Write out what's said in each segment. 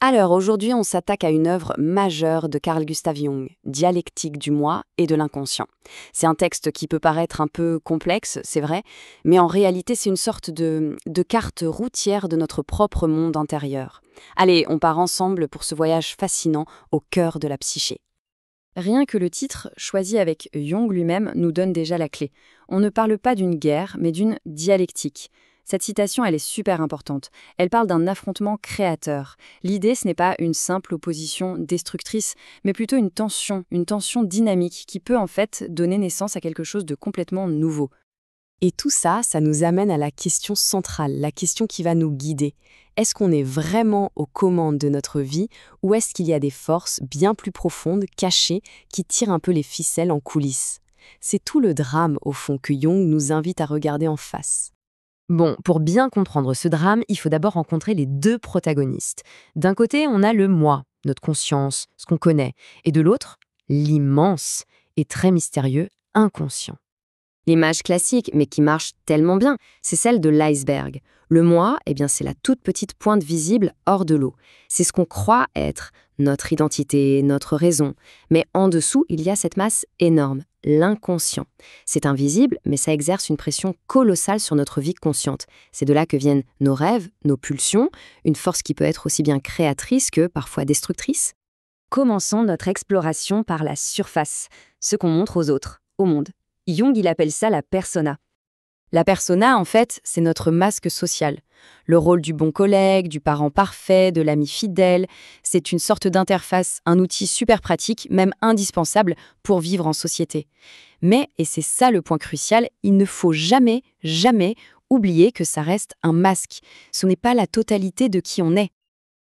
Alors aujourd'hui, on s'attaque à une œuvre majeure de Carl Gustav Jung, Dialectique du moi et de l'inconscient. C'est un texte qui peut paraître un peu complexe, c'est vrai, mais en réalité c'est une sorte de carte routière de notre propre monde intérieur. Allez, on part ensemble pour ce voyage fascinant au cœur de la psyché. Rien que le titre, choisi avec Jung lui-même, nous donne déjà la clé. On ne parle pas d'une guerre, mais d'une dialectique. Cette citation, elle est super importante. Elle parle d'un affrontement créateur. L'idée, ce n'est pas une simple opposition destructrice, mais plutôt une tension dynamique qui peut en fait donner naissance à quelque chose de complètement nouveau. Et tout ça, ça nous amène à la question centrale, la question qui va nous guider. Est-ce qu'on est vraiment aux commandes de notre vie ou est-ce qu'il y a des forces bien plus profondes, cachées, qui tirent un peu les ficelles en coulisses? C'est tout le drame, au fond, que Jung nous invite à regarder en face. Bon, pour bien comprendre ce drame, il faut d'abord rencontrer les deux protagonistes. D'un côté, on a le moi, notre conscience, ce qu'on connaît, et de l'autre, l'immense et très mystérieux inconscient. L'image classique, mais qui marche tellement bien, c'est celle de l'iceberg. Le moi, eh bien, c'est la toute petite pointe visible hors de l'eau. C'est ce qu'on croit être, notre identité, notre raison. Mais en dessous, il y a cette masse énorme, l'inconscient. C'est invisible, mais ça exerce une pression colossale sur notre vie consciente. C'est de là que viennent nos rêves, nos pulsions, une force qui peut être aussi bien créatrice que parfois destructrice. Commençons notre exploration par la surface, ce qu'on montre aux autres, au monde. Jung, il appelle ça la persona. La persona, en fait, c'est notre masque social. Le rôle du bon collègue, du parent parfait, de l'ami fidèle, c'est une sorte d'interface, un outil super pratique, même indispensable pour vivre en société. Mais, et c'est ça le point crucial, il ne faut jamais, jamais oublier que ça reste un masque. Ce n'est pas la totalité de qui on est.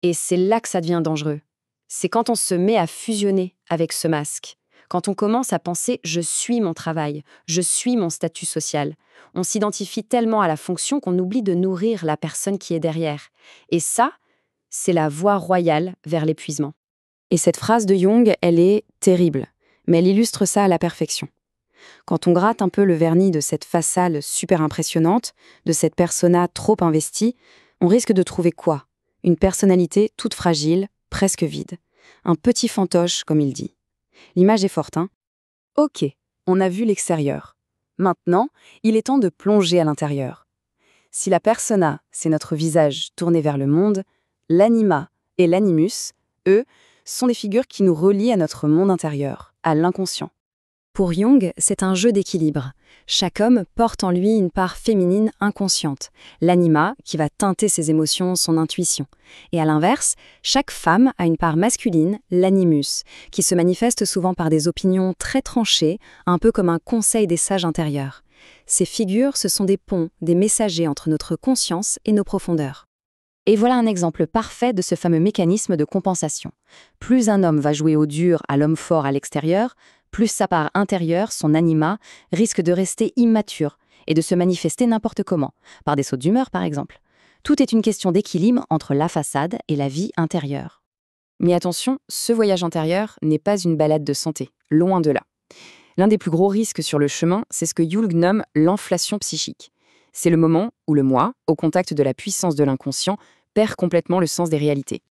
Et c'est là que ça devient dangereux. C'est quand on se met à fusionner avec ce masque. Quand on commence à penser « je suis mon travail, je suis mon statut social », on s'identifie tellement à la fonction qu'on oublie de nourrir la personne qui est derrière. Et ça, c'est la voie royale vers l'épuisement. Et cette phrase de Jung, elle est terrible, mais elle illustre ça à la perfection. Quand on gratte un peu le vernis de cette façade super impressionnante, de cette persona trop investie, on risque de trouver quoi? Une personnalité toute fragile, presque vide. Un petit fantoche, comme il dit. L'image est forte, hein? Ok, on a vu l'extérieur. Maintenant, il est temps de plonger à l'intérieur. Si la persona, c'est notre visage tourné vers le monde, l'anima et l'animus, eux, sont des figures qui nous relient à notre monde intérieur, à l'inconscient. Pour Jung, c'est un jeu d'équilibre. Chaque homme porte en lui une part féminine inconsciente, l'anima qui va teinter ses émotions, son intuition. Et à l'inverse, chaque femme a une part masculine, l'animus, qui se manifeste souvent par des opinions très tranchées, un peu comme un conseil des sages intérieurs. Ces figures, ce sont des ponts, des messagers entre notre conscience et nos profondeurs. Et voilà un exemple parfait de ce fameux mécanisme de compensation. Plus un homme va jouer au dur à l'homme fort à l'extérieur, plus sa part intérieure, son anima, risque de rester immature et de se manifester n'importe comment, par des sautes d'humeur par exemple. Tout est une question d'équilibre entre la façade et la vie intérieure. Mais attention, ce voyage intérieur n'est pas une balade de santé, loin de là. L'un des plus gros risques sur le chemin, c'est ce que Jung nomme l'inflation psychique. C'est le moment où le moi, au contact de la puissance de l'inconscient, perd complètement le sens des réalités.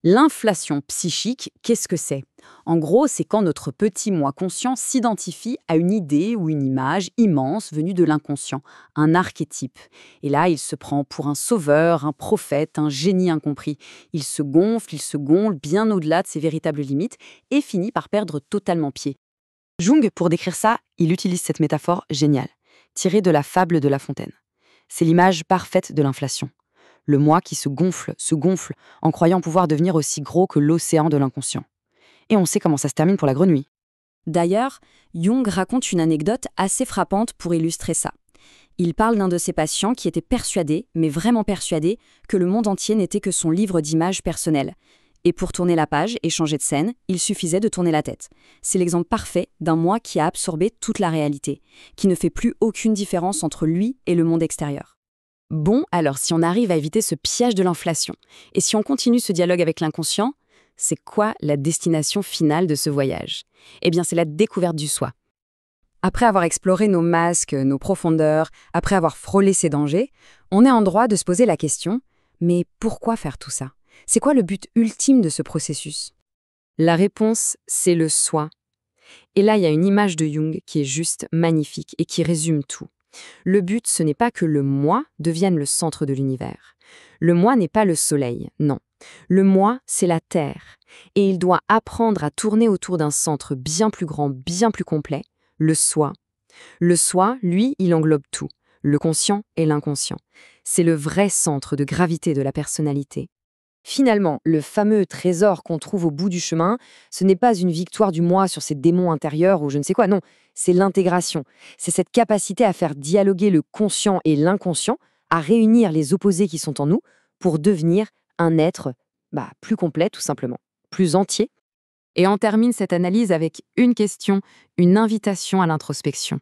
L'inflation psychique, qu'est-ce que c'est? En gros, c'est quand notre petit moi conscient s'identifie à une idée ou une image immense venue de l'inconscient, un archétype. Et là, il se prend pour un sauveur, un prophète, un génie incompris. Il se gonfle bien au-delà de ses véritables limites et finit par perdre totalement pied. Jung, pour décrire ça, il utilise cette métaphore géniale, tirée de la fable de La Fontaine. C'est l'image parfaite de l'inflation. Le moi qui se gonfle, en croyant pouvoir devenir aussi gros que l'océan de l'inconscient. Et on sait comment ça se termine pour la grenouille. D'ailleurs, Jung raconte une anecdote assez frappante pour illustrer ça. Il parle d'un de ses patients qui était persuadé, mais vraiment persuadé, que le monde entier n'était que son livre d'images personnelles. Et pour tourner la page et changer de scène, il suffisait de tourner la tête. C'est l'exemple parfait d'un moi qui a absorbé toute la réalité, qui ne fait plus aucune différence entre lui et le monde extérieur. Bon, alors si on arrive à éviter ce piège de l'inflation, et si on continue ce dialogue avec l'inconscient, c'est quoi la destination finale de ce voyage? Eh bien, c'est la découverte du soi. Après avoir exploré nos masques, nos profondeurs, après avoir frôlé ces dangers, on est en droit de se poser la question, mais pourquoi faire tout ça? C'est quoi le but ultime de ce processus? La réponse, c'est le soi. Et là, il y a une image de Jung qui est juste magnifique et qui résume tout. Le but, ce n'est pas que le moi devienne le centre de l'univers. Le moi n'est pas le soleil, non. Le moi, c'est la Terre. Et il doit apprendre à tourner autour d'un centre bien plus grand, bien plus complet, le soi. Le soi, lui, il englobe tout, le conscient et l'inconscient. C'est le vrai centre de gravité de la personnalité. Finalement, le fameux trésor qu'on trouve au bout du chemin, ce n'est pas une victoire du moi sur ses démons intérieurs ou je ne sais quoi, non, c'est l'intégration. C'est cette capacité à faire dialoguer le conscient et l'inconscient, à réunir les opposés qui sont en nous pour devenir un être plus complet tout simplement, plus entier. Et on termine cette analyse avec une question, une invitation à l'introspection.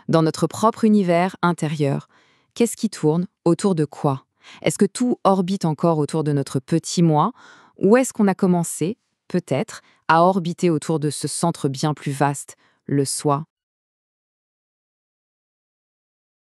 Dans notre propre univers intérieur, qu'est-ce qui tourne autour de quoi? Est-ce que tout orbite encore autour de notre petit moi? Ou est-ce qu'on a commencé, peut-être, à orbiter autour de ce centre bien plus vaste, le soi?